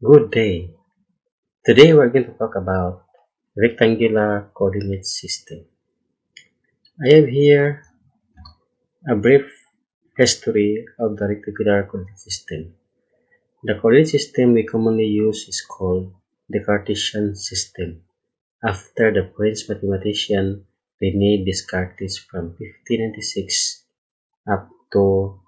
Good day. Today we're going to talk about rectangular coordinate system. I have here a brief history of the rectangular coordinate system. The coordinate system we commonly use is called the Cartesian system, after the French mathematician René Descartes from 1596 up to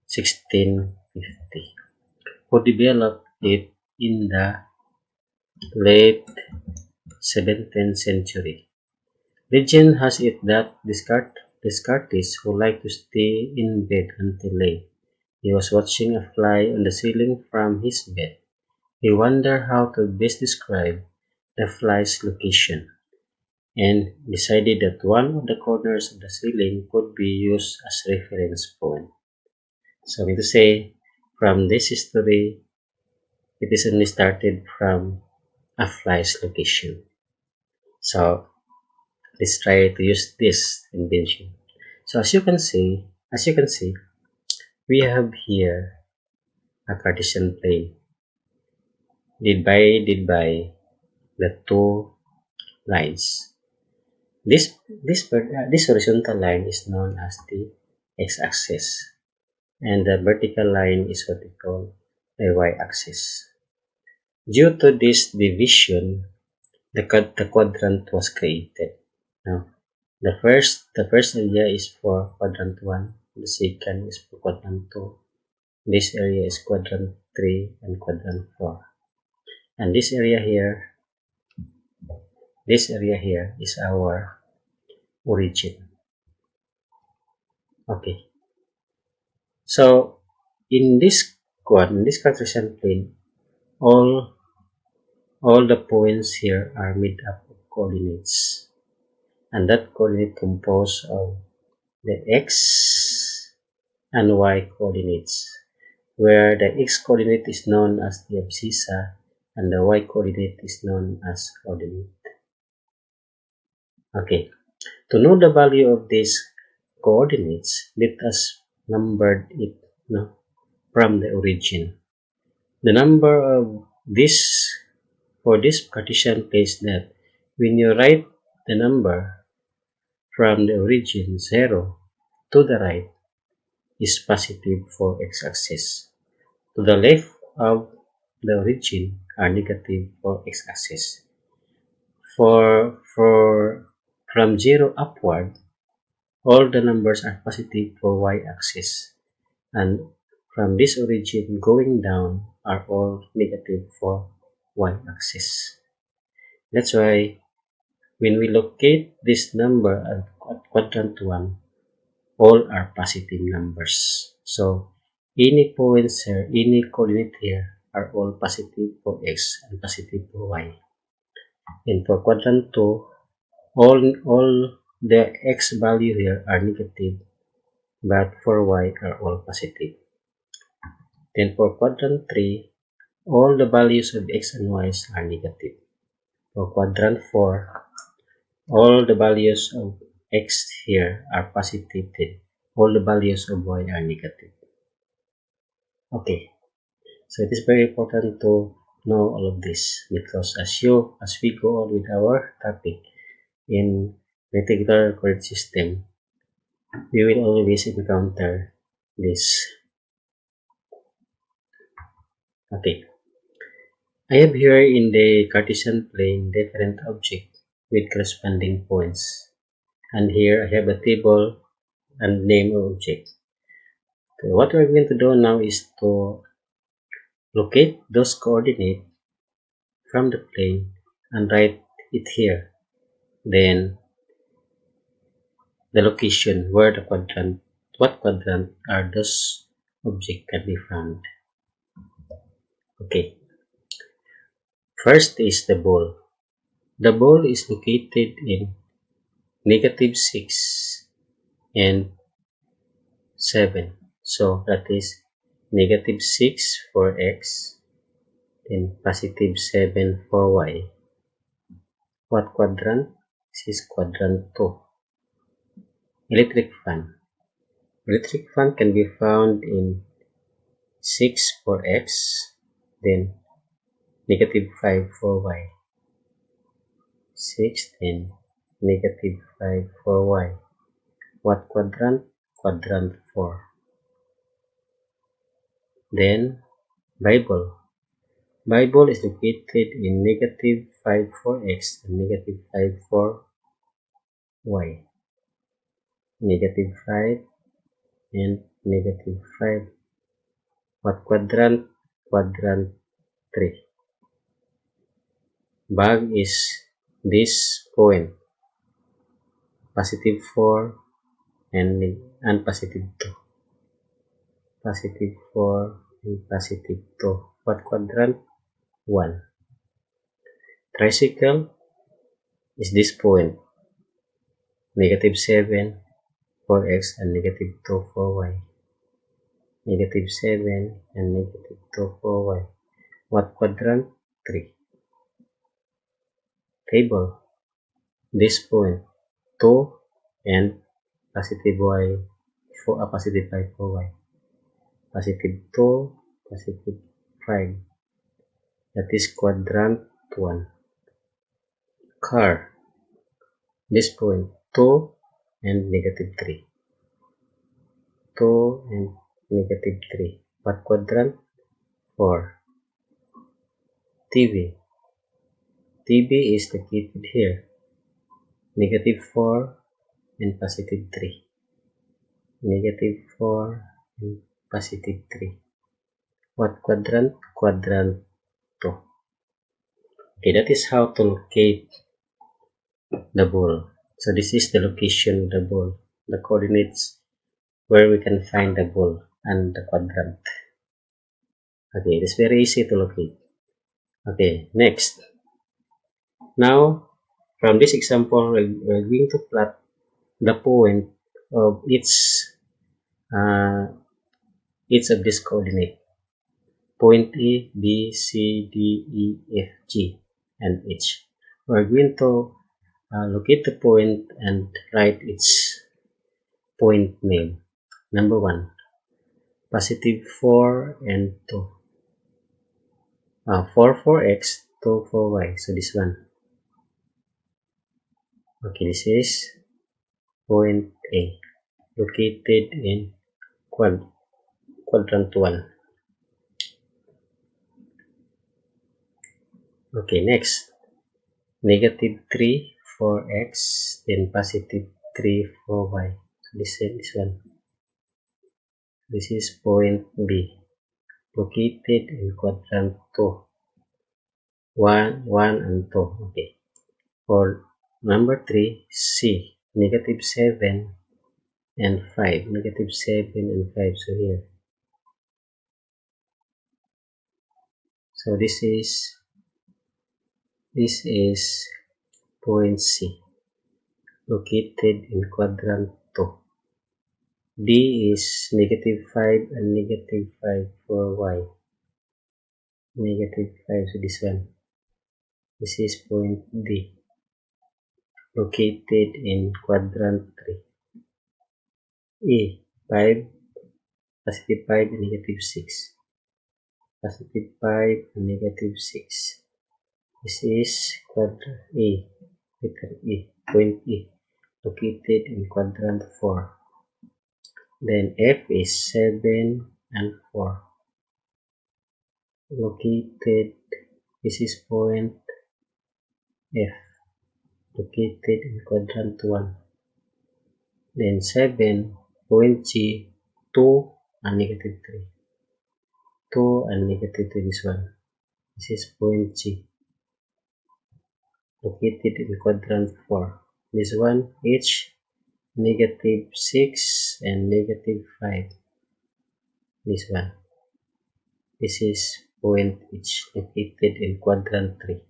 1650, who developed it in the late 17th century. Legend has it that Descartes, who liked to stay in bed until late, he was watching a fly on the ceiling from his bed. He wondered how to best describe the fly's location, and decided that one of the corners of the ceiling could be used as reference point. So, to say, from this history, it is only started from a fly's location. So, let's try to use this invention. So as you can see, we have here a Cartesian plane divided by the two lines. This horizontal line is known as the x-axis, and the vertical line is what we call the y-axis. Due to this division, the quadrant was created. Now, the first area is for quadrant 1, the second is for quadrant 2. This area is quadrant 3 and quadrant 4. And this area here is our origin. Okay. So in this Cartesian plane, all the points here are made up of coordinates. And that coordinate composed of the x and y coordinates, where the x coordinate is known as the abscissa and the y coordinate is known as ordinate. Okay, to know the value of these coordinates, let us number it from the origin. The number of this for this Cartesian place that when you write the number from the origin 0 to the right is positive for x-axis. To the left of the origin are negative for x-axis. For from 0 upward, all the numbers are positive for y-axis, and from this origin going down are all negative for y-axis. That's why when we locate this number at quadrant 1, all are positive numbers. So any points here, any coordinate here are all positive for x and positive for y. And for quadrant 2, all the x value here are negative, but for y are all positive. Then for quadrant 3, all the values of x and y's are negative. For quadrant 4, all the values of x here are positive, then all the values of y are negative. Okay, so it is very important to know all of this, because as we go on with our topic in rectangular coordinate system, we will always encounter this. Okay, I have here in the Cartesian plane different objects with corresponding points, and here I have a table and name of object. Okay, what we're going to do now is to locate those coordinates from the plane and write it here. Then the location where what quadrant are those objects can be found. Okay, first is the ball. The ball is located in -6 and 7. So that is -6 for x and +7 for y. What quadrant? This is quadrant 2. Electric fan. Electric fan can be found in 6 for x, then negative 5 for y. 16, negative 5 for y. What quadrant? Quadrant 4. Then, Bible. Bible is located in negative 5 for x and negative 5 for y. Negative 5 and negative 5. What quadrant? Quadrant 3. Bag is this point. Positive 4 and positive 2. Positive 4 and positive 2. What quadrant? 1. Tricycle is this point. Negative 7 for x and negative 2 for y. Negative 7 and negative 2 for y. What quadrant? 3. Table. This point. 2 and positive y for a positive 5 for y. Positive 2, positive 5. That is quadrant 1. Car. This point. 2 and negative 3. 2 and negative 3. What quadrant? 4. TV. TV is located here. Negative 4 and positive 3. Negative 4 and positive 3. What quadrant? Quadrant 2. Okay, that is how to locate the ball. So this is the location of the ball, the coordinates where we can find the ball and the quadrant. Okay, it is very easy to locate. Okay, next. Now, from this example, we're going to plot the point of each of this coordinate. Point A, B, C, D, E, F, G, and H. We're going to locate the point and write its point name. Number 1, positive 4 and 2. 4 for x, 2 for y. So this one. Okay, this is point A, located in quadrant 1. Okay, next. Negative 3 for x, then positive 3 for y. So this one. This is point B, located in quadrant 2. 1, 1, and 2. Okay. For number 3, C, negative 7 and 5. Negative 7 and 5. So here. So this is point C, located in quadrant 2. D is negative 5 and negative 5 for y. Negative 5, so this one. This is point D, located in quadrant 3. E, 5, positive 5 and negative 6. Positive 5 and negative 6. This is quadrant E, letter E, point E, located in quadrant 4. Then F is 7 and 4. Located, this is point F, located in quadrant 1. Then 7, point G, 2 and negative 3. 2 and negative 3, this one. This is point G, located in quadrant 4. This one, H, negative 6 and negative 5. This one. This is point H, located in quadrant 3.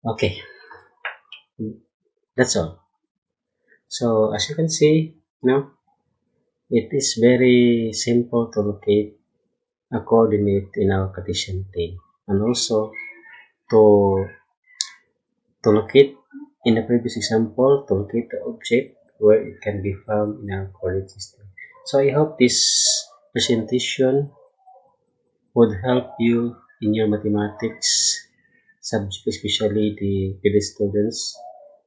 Okay, that's all. So as you can see, now it is very simple to locate a coordinate in our Cartesian plane, and also to locate in the previous example, to locate the object where it can be found in our coordinate system. So I hope this presentation would help you in your mathematics subject, especially the PD students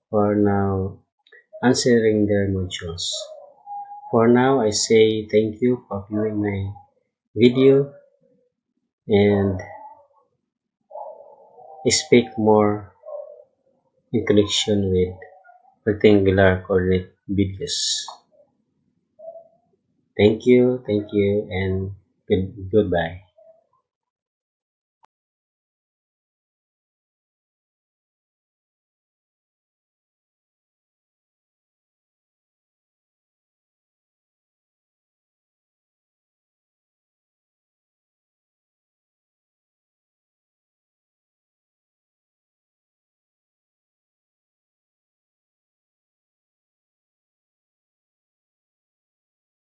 who are now answering their modules. For now, I say thank you for viewing my video and expect more in connection with rectangular coordinate videos. Thank you, and goodbye.